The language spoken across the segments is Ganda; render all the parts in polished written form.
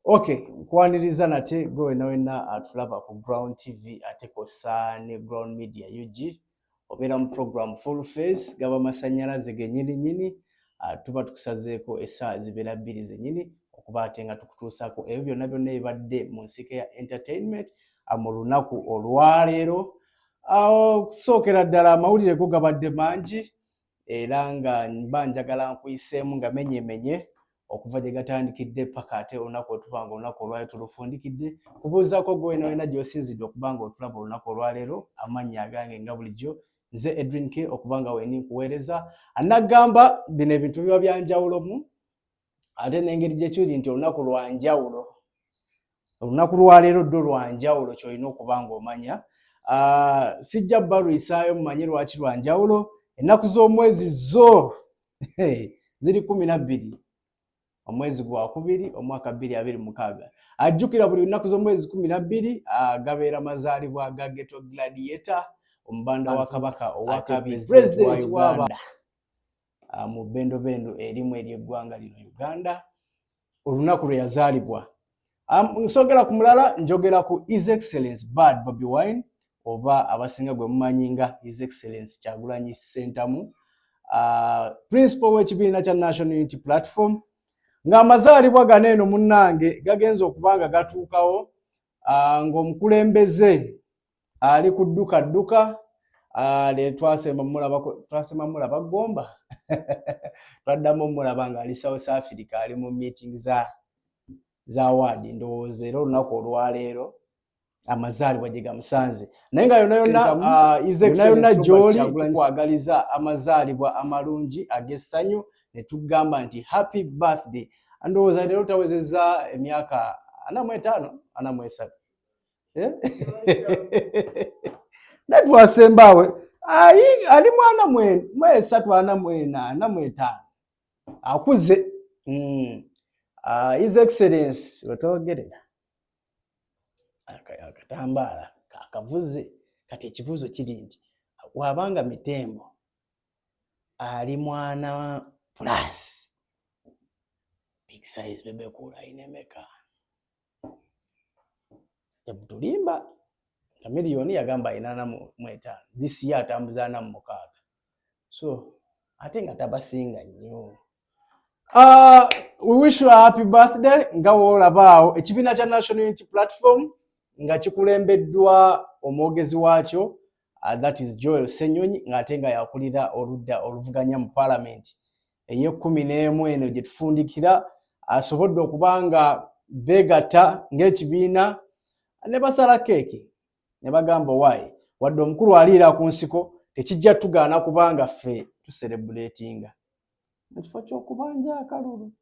Okay, kwaniriza nate gwe nawena atulaba ku Ground TV ate kosa ne Ground Media UG obera mu program Full Face gaba masanyalaze genyini nyini tuba tukusazeeko essa zibera bbiri zenyini okuba ate nga tukutuusako ebyo byonna byonna ebadde mu nsike ya entertainment mu lunaku olwaleero. Okusookera ddala amawulire go gabadde mangi era nga mba njagala nkuyiseemu nga menyemenye okuva gye gatandikidde paka ate olunaku otubanga olunaku olwaleero tulufundikidde kubuuzaako gwe nawena gy'osinzidde okubanga otulaba olunaku olwaleero. Amannya agange nga bulijjo nze Edwin K okubanga weni nkuweereza anagamba bino ebintu biba byanjawulo mu ate n'engeri gye kyuli nti olunaku lwa njawulo. Olunaku lwaleero ddwo lwa njawulo ky'olina okuba ng'omanya. Sijja balwisaayo mumanye lwaki lwa njawulo. Ennaku z'omwezi zo ziri 12 omwezi gwa kubiri omwaka 2026. Ajjukira buli nnaku z'omwezi 12 gabeera mazaalibwa ga Ghetto Gladiator omubanda wa Kabaka ow'akabiri President wa Uganda mu bendobendo erimu ery'eggwanga lino Uganda olunaku lwe yazaalibwa. Nsogera ku mulala njogera ku His Excellency Bad Bobi Wine oba abasinga gwe mumanyi nga His Excellency Kyagulanyi Ssentamu, principal w'ekibiina kya National Unity Platform, ng'amazaalibwa gano eno munnange gagenza okubanga gatuukawo ng'omukulembeze ali ku dduka twasemba mulaba Gomba twaddamu mulaba ng'ali South Africa ali mu meeting za wadi ndowooza era olunaku olwaleero amazaalibwa gye gamusanze naye nga yonna gy'oli tukwagaliza amazaalibwa amalungi ag'essanyu ne tugamba nti happy birthday. Ndowooza leero tawezezza emyaka 45 natwasembaawe ali mwana 43 akuze. His Excellency wetwogerera akatambaala kakavuze kati ekibuuzo kiri nti wabanga mitembo ali mwana plus big size bebe kula inemeka tebutulimba kamiliyoni yagamba 85 this year atambuza 46 so ate nga tabasinga nnyo. We wish you a happy birthday nga wolabaawo ekibiina kya National Unity Platform nga kikulembeddwa omwogezi waakyo that is Joel Ssenyonyi ng'ate nga yakulira oludda oluvuganya mu Parliament ey'e11 eno gye tufundikira asobodde okubanga beegatta ng'ekibiina ne basala keeki ne bagamba waayi wadde omukulu aliira ku nsiko tekijja tugaana kubanga ffe tuserebuleetinga mu kifo ky'okubanja akalulu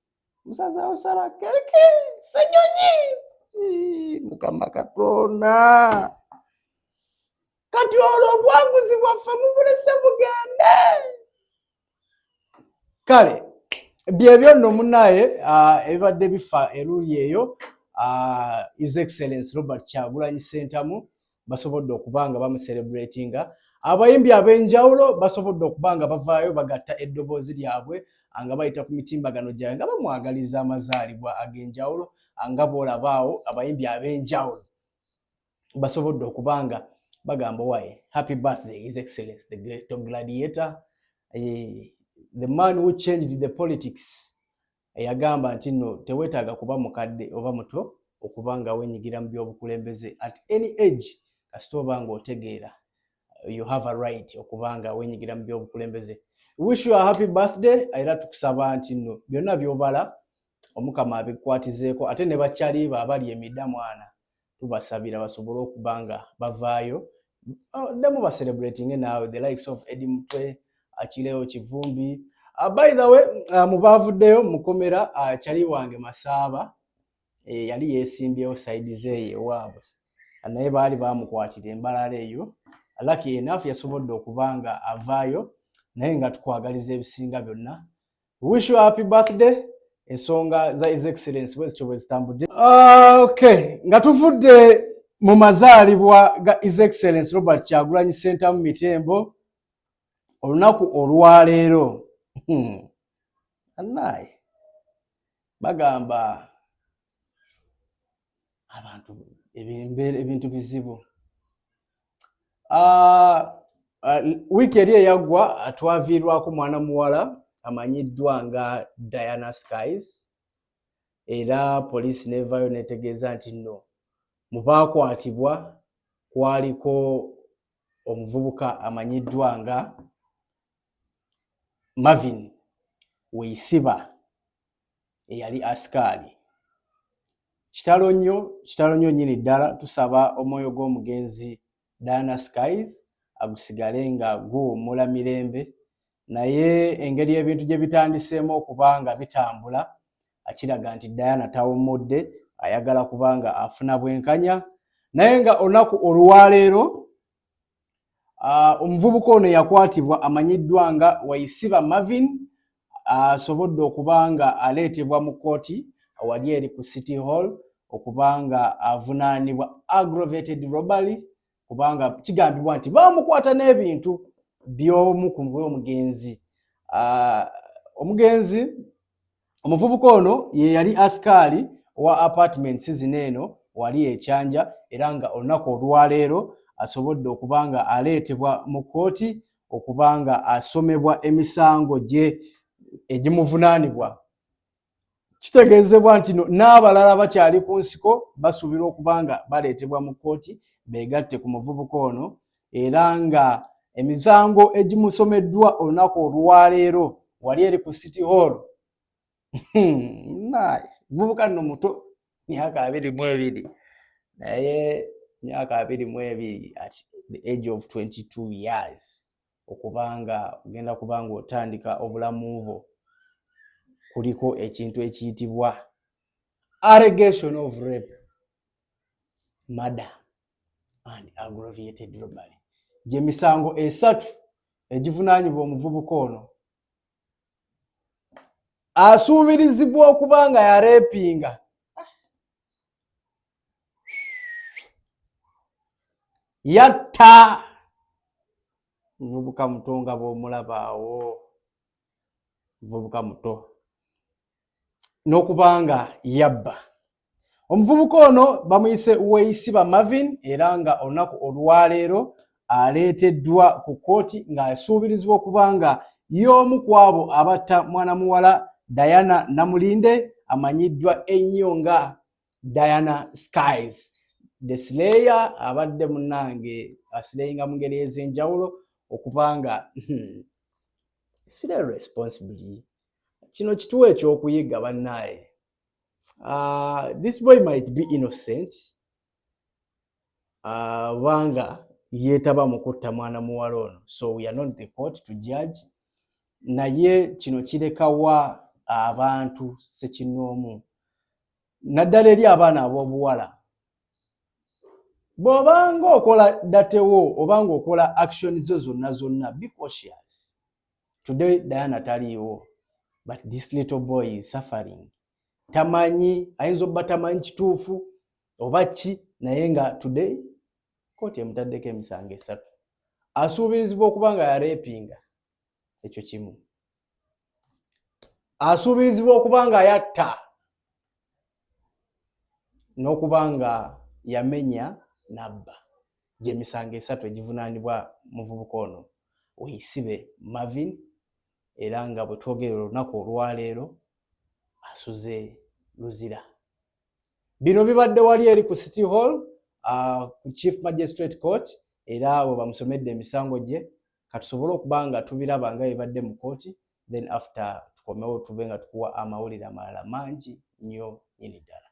musaza osala keeki Ssenyonyi Mukama Katonda kati olwo obwanguzi bwaffe mubulese bugende. Kale byebyo nno munnaye ebibadde bifa eruli eyo His Excellency Robert Kyagulanyi Ssentamu basobodde okubanga bamucelebratinga. Abayimbi ab'enjawulo basobodde okubanga bavaayo bagatta eddoboozi lyabwe nga bayita ku mitimbagano gyabwe nga bamwagaliza amazaalibwa ag'enjawulo nga boolabaawo abayimbi ab'enjawulo basobodde okubanga bagamba waaye happy birthday His Excellency the Great Gladiator, the man who changed the politics. Yagamba nti nno teweetaaga kuba mukadde oba muto okubanga wenyigira mu by'obukulembeze at any age kasita obanga otegeera you have a right okubanga wenyigira mu by'obukulembeze. Wish you a happy birthday era tukusaba nti nno byonna by'obala Omukama abikwatizeeko ate ne bakyaliba abali emidda mwana tubasabira basobole okubanga bavaayo demu ba celebrating naawe the likes of Eddie Mutwe, Akileo Kivumbi. By the way mubavuddeyo mukomera kyali wange Masaaba yali yeesimbyewo side ze ewaabwe naye baali bamukwatira embalala eyo lucky enough yasobodde okubanga avaayo naye nga tukwagaliza ebisinga byonna. Wish you a happy birthday. Ensonga za His Excellency bwezityo bwe zitambudde. Okay, nga tuvudde mu mazaalibwa ga His Excellency Robert Kyagulanyi Ssentamu Mitembo olunaku olwaleero annaye bagamba abantu ebintu bizibu. Wiiki eri eyagwa twaviirwako mwana muwala amanyiddwa nga Diana Skies, era poliisi nevayo netegeeza nti nno mu baakwatibwa kwaliko omuvubuka amanyiddwa nga Marvin Weisiba eyali askaali. Kitalo nnyo nnyini ddala. Tusaba omwoyo gw'omugenzi Diana Skies agusigale nga guwummula mirembe, naye engeri ebintu gye bitandiseemu okubanga bitambula akiraga nti Diana tawummudde, ayagala kubanga afuna bwenkanya. Naye nga olunaku olwaleero omuvubuka ono yakwatibwa amanyiddwa nga Weisiba Marvin, asobodde okubanga aleetebwa mu kkooti wali eri ku City Hall okubanga avunaanibwa aggravated robbery, kubanga kigambibwa nti bamukwata n'ebintu by'omu ku omugenzi. Omuvubuka ono ye yali askaali wa apartments zino eno wali ekyanja, era nga olunaku olwaleero asobodde okubanga aleetebwa mu kkooti okubanga asomebwa emisango gye egimuvunaanibwa. Kitegeezebwa nti n'abalala bakyali ku nsiko basuubirwa okubanga baleetebwa mu kkooti beegatte ku muvubuka ono, era nga emisango egimusomeddwa olunaku olwaleero wali eri ku City Hall. Muvubuka nno muto, myaka 22, naye myaka 22 at the age of 22 years okubanga ogenda kubanga otandika obulamu bwo, kuliko ekintu ekiyitibwa allegation of rape, murder and aggravated robbery. Gye misango esatu egivunaanyibwa omuvubuka ono. Asuubirizibwa okubanga yareepinga yatta muvubuka muto nga bw'omulaba awo, muvubuka muto, n'okubanga yabba. Omuvubuka ono bamuyise Weisiba Marvin, era nga olunaku olwaleero aleeteddwa ku kkooti ng'asuubirizibwa okubanga y'omu ku abo abatta mwana muwala Diana Namulinde amanyiddwa ennyo nga Diana Skies. The slayer abadde munnange asileyinga mu ngeri ez'enjawulo okubanga sire responsibly. Kino kituwa ekyokuyiga bannaye. This boy might be innocent wanga yeetaba mu kutta mwana muwala ono, so we are not the court to judge. Naye kino kirekawa abantu ssekinnoomu naddala eri abaana ab'obuwala. Bw'obanga okola datewo obanga okola action zo zonna, be cautious. Today Diana taliiwo, but this little boy is suffering. Tamanyi, ayinza obba tamanyi kituufu oba ki, naye nga today kkooti emutaddeko emisango esatu. Asuubirizibwa okubanga yareepinga, ekyo kimu. Asuubirizibwa okubanga yatta, n'okubanga yamenya nabba. Gye misango esatu egivunaanibwa muvubuka ono Weisiba Marvin, era nga bwe twogera olunaku olwaleero asuze luzira. Bino bibadde wali eri ku City Hall ku Chief Magistrate Court, era we bamusomedde emisango gye katusobole okubanga tubiraba nga ebadde mu kkooti, then after tukomewo tube nga tukuwa amawulire amalala mangi nnyo nnyini ddala.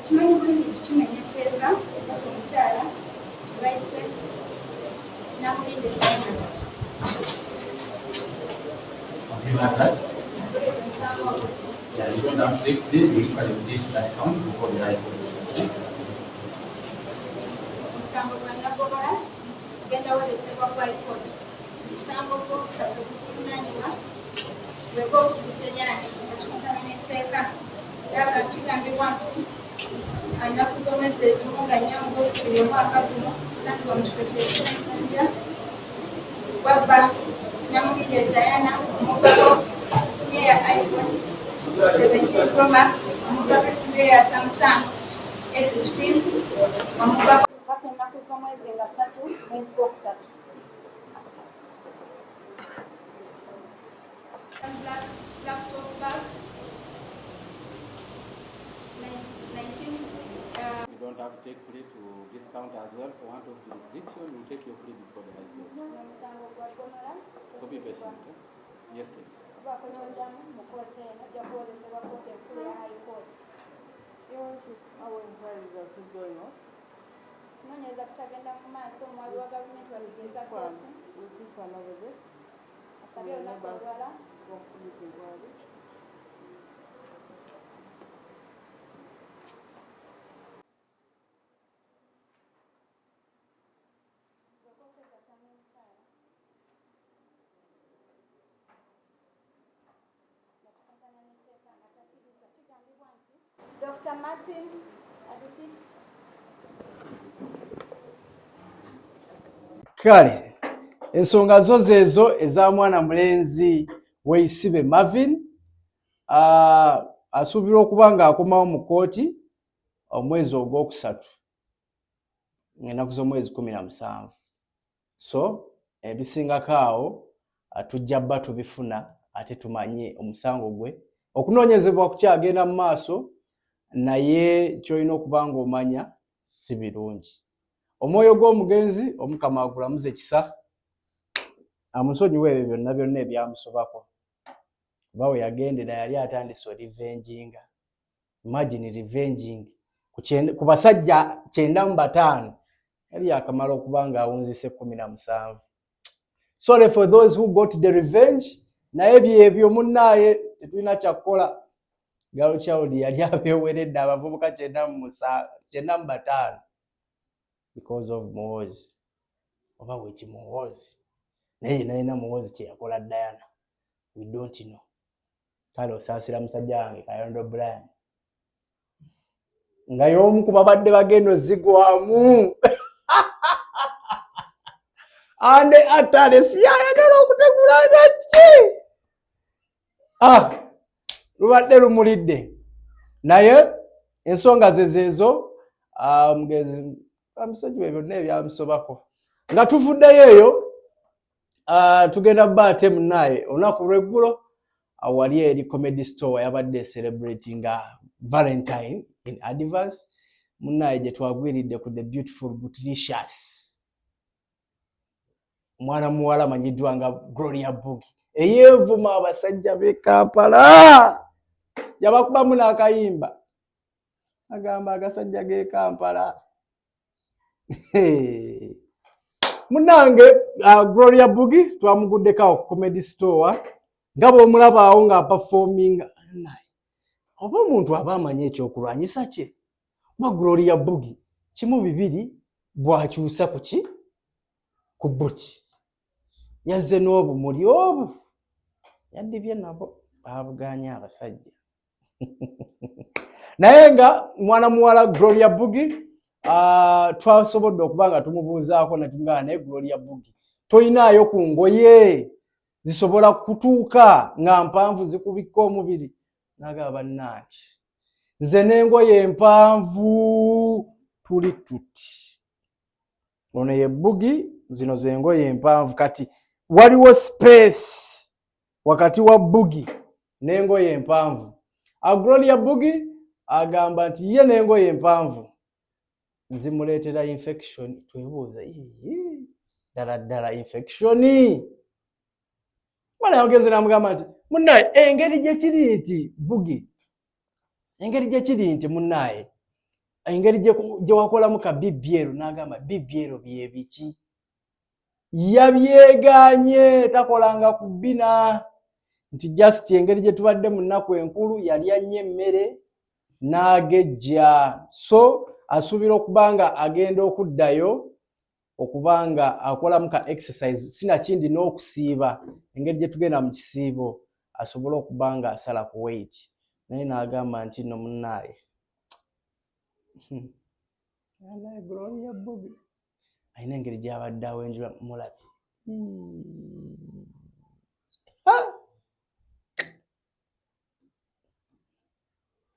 Kimanyi bulungi kimenya etteeka omukyala Weisiba Namulinde Diana. Yeah, you don't have to verify this account before the High Court. Omusango gwa Nagogola genda wolesebwa ku High Court. Omusango gw'okusatu guvunaanibwa gwe gw'okubisenya kigambibwa nti ennaku z'omwezi ezimu nga Nnyango buli omwaka guno esangibwa mu kifo ky'Ekyenjanja wabba Namugide Diana omugabo simu ya iPhone 17 Pro Max omugabo simu ya Samsung A15 omugabo paka ennaku z'omwezi nga 3 mwezi gwokusatu. Laptop bag 19 You don't have to take credit to discount as well. For want of jurisdiction, you take your credit before the High Court. n'omusango gwa gonola So be patient. Yes, state. bakulondamu mu kkooti eno ojja kuwozesebwa kkooti enkulu ya High Court. Our inquiries are still going on. Kunoonyereza kutagenda mu maaso omwali wa gavumenti waligeza Fine. kkooti We'll see for another day. asabye olunaku olulala Complete inquiry. Dr. Martin Adipit. Kale ensonga zo zeezo eza mwana mulenzi Weisibe Marvin asuubirwa okuba ng'akomawo mu kkooti omwezi ogwokusatu ng'ennaku z'omwezi 17. So ebisingako awo tujja bba tubifuna ate tumanye omusango gwe okunoonyezebwa kukyagenda mu maaso naye ky'olina okuba ng'omanya si birungi. Omwoyo gw'omugenzi Omukama agulamuze ekisa amusonyiwe ebyo byonna byonna ebyamusobako kuba we yagendera yali atandise olivenginga. Imagine revenging ku basajja 95 yali yakamala okuba ng'awunzise 17. Sorry for those who got the revenge, naye byebyo munnaaye tetulina kyakukola. Galo Child yali abeeweredde abavubuka 95 because of Muhoozi oba weki Muhoozi naye nayina Muhoozi kye yakola Diana we don't know. Kale osaasira musajja wange Kayondo Brian nga y'omu ku babadde bagenda ozigwamu ande atale siyayagala okutegulanga ki lubadde lumulidde naye ensonga zezeezo mugenzi amusonyiwe byonna ebyamusobako nga tuvuddeyo eyo tugenda bba ate munnaye olunaku lw'eggulo wali eri Comedy Store yabadde celebrating Valentine in advance. Munnaye gye twagwiridde ku the beautiful Butricious mwana muwala amanyiddwa nga Gloria Bugi eyeevuma abasajja b'e Kampala yabakubamu n'akayimba agamba agasajja g'e Kampala. Munnange Gloria Bugi twamuguddeko ku Comedy Store nga bw'omulaba awo nga performing naye oba omuntu aba amanyi ekyokulwanyisa kye kuba Gloria Bugi kimu bibiri bwakyusa ku ki ku buti yazze n'obumuli obu yaddibye nabo babuganya abasajja naye nga mwana muwala Gloria Bugi twasobodde okuba nga tumubuuzaako netugamba naye Gloria Bugi toyinaayo ku ngoye zisobola kutuuka nga mpanvu zikubika omubiri n'agamba bannange nze n'engoye empanvu tuli tuti ono ye Bugi zino z'engoye empanvu kati waliwo space wakati wa Bugi n'engoye empanvu. Gloria Bugi agamba nti ye n'engoye empanvu zimuleetera infection. Twebuuza ddala infection mwana yogeze n'amugamba nti munnaye engeri gye kiri nti Bugi engeri gye kiri nti munnaye engeri gye wakolamu ka BBL n'agamba BBL bye biki yabyeganye takolanga ku bina nti just engeri gye tubadde mu nnaku enkulu yali anye emmere n'agejja so asuubira okuba nga agenda okuddayo okuba nga akolamu ka exercise sinakindi n'okusiiba engeri gye tugenda mu kisiibo asobole okuba nga asala ku weight naye n'agamba nti nno munnaaye anaye Gloria Bobi alina engeri gy'abadde awenjula mulabe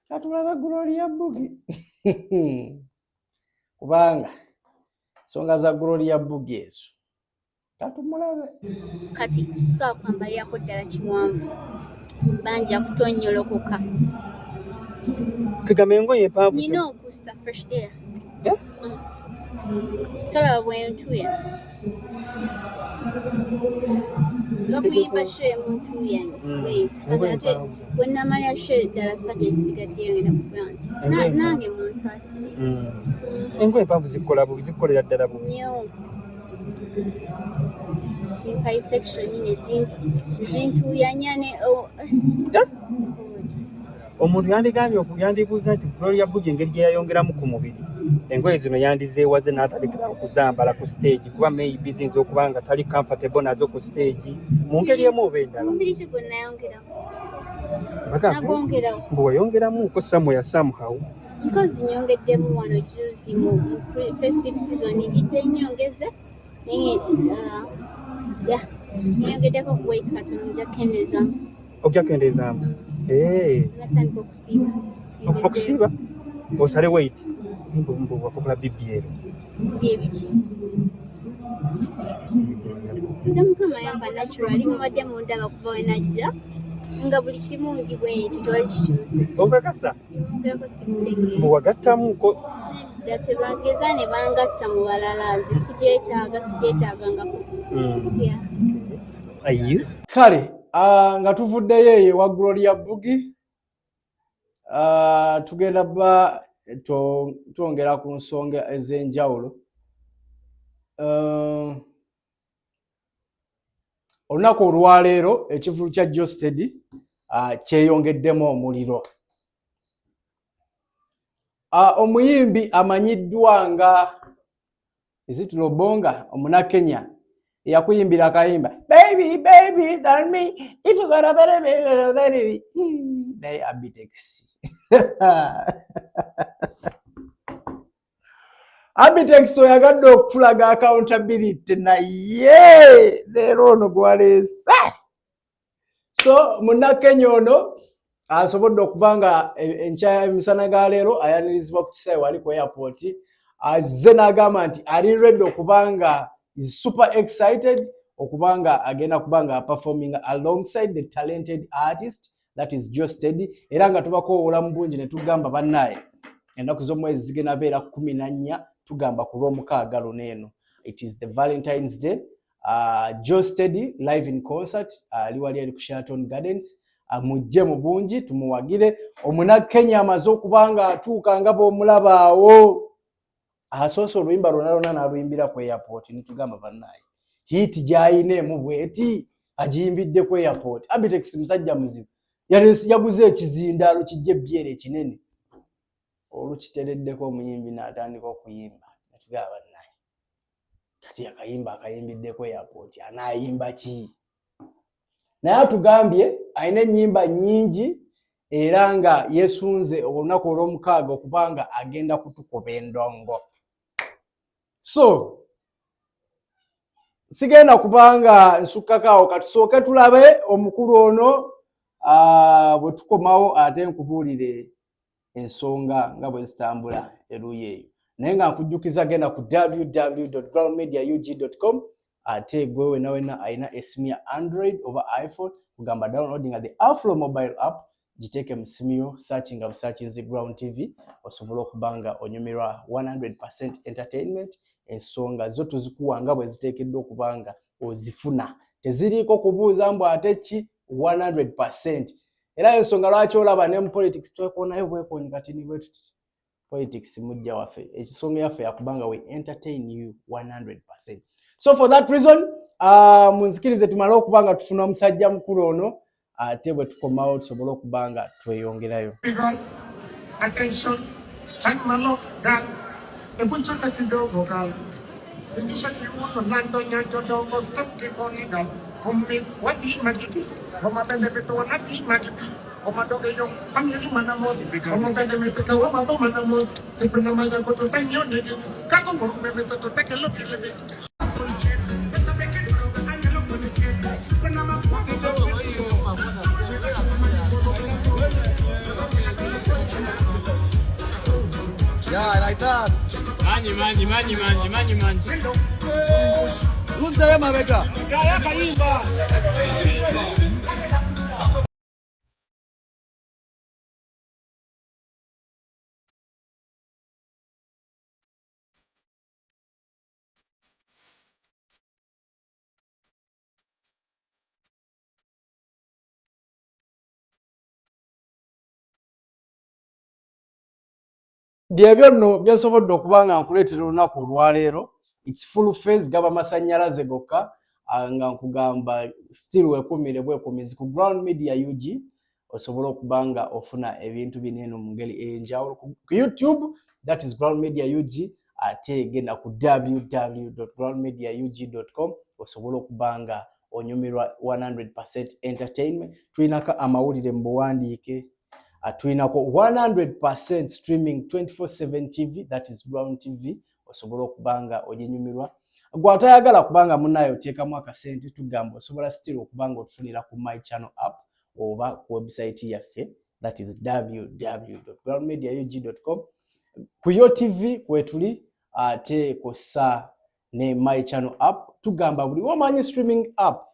katulaba Gloria Bobi kubanga ensonga za Gloria Bobi ezo katumulabe kati saakwambalirako ddala kiwanvu banja kutonyolokoka Kagame engoye empanvu nina okussa fresh air Eh? talaba bwentuya lwokuyimba sho emuntuya wait Engoye ate empanvu. bwenamalya sho ddala sate esigaddeyo ngenda kuba nti Engoye nange munsaasire engoye empanvu zikola bubi zikolera ddala bubi nnyo tinka infection nezintuuyanya ne omuntu yandibuuza nti Gloria Bobi engeri gye yayongeramu ku mubiri engoye zino yandizeewaze n'atalekera okuzambala ku stage kuba maybe ziyinza okuba nga tali comfortable nazo ku stage mu ngeri emu oba endala omubiri ki gwe nayongeramu Bagamba, nagwongerawo mbu wayongeramuko somewhere somehow nkozi nyongeddemu wano juzi mu festive season njidde nyongeze naye nyongeddeko ku weight katono nja kendezamu ojja kendeezaamu natandika okusiiba okusiiba osale weight mbu wakola BBL byebiki nze mukama yamba naturali mubadde mundaba kuva we najja nga buli kimu ndi bwekyo tewali kikyuse okakasa mugeko sibitegeera mbu wagattamuko nedda tebageza ne bangatta mu balala nze sigyetaagangako ayi kale nga tuvuddeyo eyo ewa Gloria Bobi tugenda ba twongera ku nsonga ez'enjawulo olunaku olwaleero ekivulu kya Josted kyeyongeddemu omuliro omuyimbi amanyiddwa nga Izitiro Bonga omunakenya yakuyimbira akayimba baby baby tell me if you got a better naye Abitex Abitex oyagadde okutulaga accountability naye leero ono gwaleesa so munnakenya ono asobodde okuba nga emisana ga leero ayanirizibwa ku kisaawe wali ku airport azze n'agamba nti ali ready okuba nga is super excited okubanga agenda kubanga performing alongside the talented artist that is Josted era nga tubako obulamu bungi ne tugamba bannaye ennaku z'omwezi zigenda beera 14 tugamba ku lw'omukaaga luneeno it is the Valentine's Day Josted live in concert ali wali ali ku Sheraton Gardens mujje mu bungi tumuwagire omunakenya amaze okubanga atuuka nga b'omulabaawo asoose oluyimba lwonna n'aluyimbira ku airport nitugamba bannaye hiti gyayina bweti agiyimbidde ku airport Abitex musajja muzibu yaguze ekizindaalo kijja ebyere ekinene olukitereddeko omuyimbi n'atandika okuyimba netugamba bannaye kati akayimba akayimbidde ku airport anaayimba ki naye atugambye alina ennyimba nnyingi era nga yeesunze olunaku olw'omukaaga okubanga agenda kutukuba endongo so sigenda kubanga nsukkakaawo katusooke tulabe omukulu ono bwe tukomawo ate nkubuulire ensonga nga bwe zitambula eruuyi eyo naye nga nkujjukiza genda ku www.groundmediaug.com ate gwe wena alina esimu ya Android oba iPhone kugamba downloading the Afro mobile app giteeke mu simu yo searching busakinzi Ground TV osobola okubanga onyumirwa 100% entertainment ensonga zo tuzikuwa nga bwe ziteekeddwa okubanga ozifuna teziriiko kubuuza mbu ate ki 100% era ensonga lwaki olaba ne mu politics twekonayo bwekonyi kati ni bwe tuti politics mujja waffe ekisonga yaffe yakubanga we entertain you 100%. So for that reason munzikirize tumale okubanga tufuna omusajja mukulu ono ate bwe tukomawo tusobole okubanga tweyongerayo. Attention, stand my love, girl. Epunchaka kidogo, girl. Indisha kiuno, nando nyanjo dogo, stop kiponi, girl. Kumbi, wadi magiti. Wama beze vitu wanati magiti. Omadogeyo, Amiri Manamos, Omokademeka, Wamabo Manamos, Sipranamaja Koto Penyo, Kago, Memesa to take a look at this. Yeah, like that. Manyi. Who's the Yamabeka? Kaya Kaimba. Byebyo nno byensobodde okuba nga nkuleetera olunaku olwaleero. It's full phase gaba masannyalaze gokka nga nkugamba still wekumire bwekumizi ku Ground Media UG osobola okuba nga ofuna ebintu bineeno mu ngeri ey'enjawulo ku YouTube, that is Ground Media UG, ate genda ku www.groundmediaug.com osobola okuba nga onyumirwa 100% entertainment. Tulinako amawulire mu buwandiike, tulinako 100% streaming 24/7 TV, that is Ground TV, osobola okuba nga oginyumirwa. Gwe atayagala kubanga munayo oteekamu akasente, tugamba osobola still okuba nga otufunira ku My Channel app oba ku website yaffe, that is www.groundmediaug.com. Ku Yo TV kwetuli ate kosa ne My Channel app, tugamba buli omanyi streaming app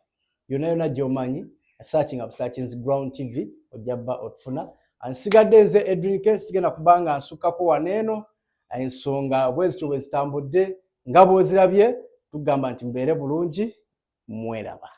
yonna gy'omanyi searching up searches Ground TV ojjaba otufuna. Ansigadde nze Edwin sigenda kubanga nsukako waneeno ensonga bwezito bwe zitambudde nga bw'ozirabye, tugamba nti mbeere bulungi, mweraba.